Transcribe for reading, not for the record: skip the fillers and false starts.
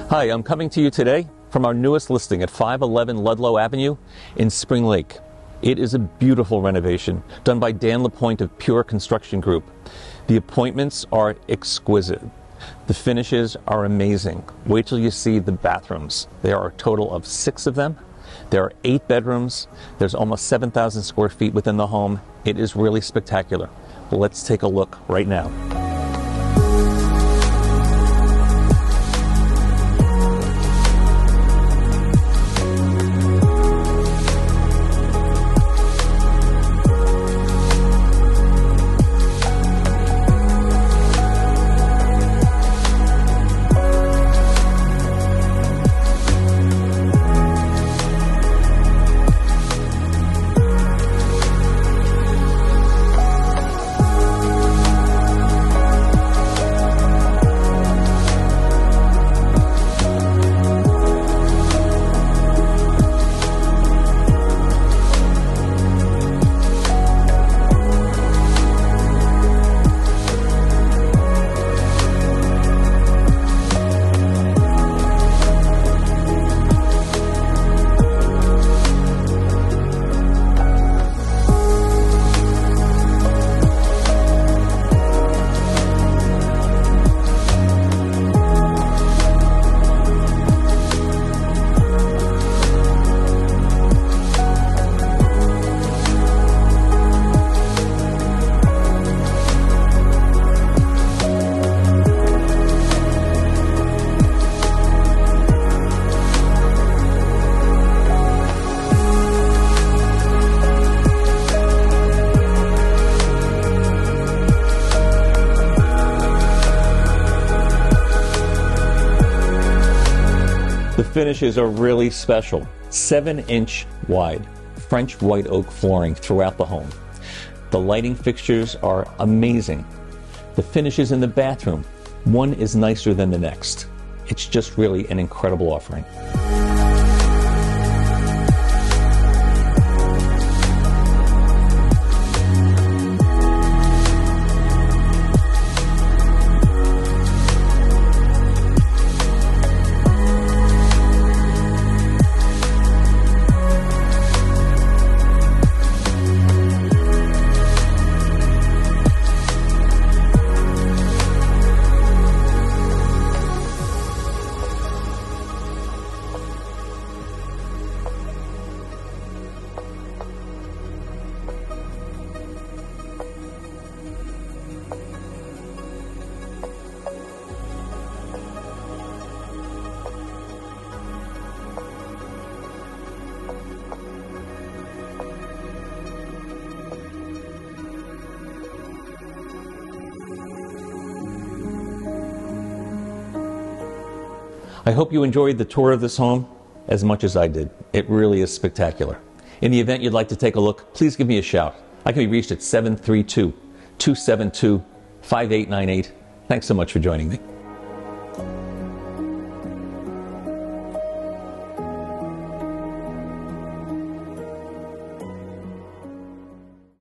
Hi, I'm coming to you today from our newest listing at 511 Ludlow Avenue in Spring Lake. It is a beautiful renovation done by Dan LaPointe of Pure Construction Group. The appointments are exquisite. The finishes are amazing. Wait till you see the bathrooms. There are a total of 6 of them. There are 8 bedrooms. There's almost 7,000 square feet within the home. It is really spectacular. Let's take a look right now. The finishes are really special. 7-inch wide French white oak flooring throughout the home. The lighting fixtures are amazing. The finishes in the bathroom, one is nicer than the next. It's just really an incredible offering. I hope you enjoyed the tour of this home as much as I did. It really is spectacular. In the event you'd like to take a look, please give me a shout. I can be reached at 732-272-5898. Thanks so much for joining me.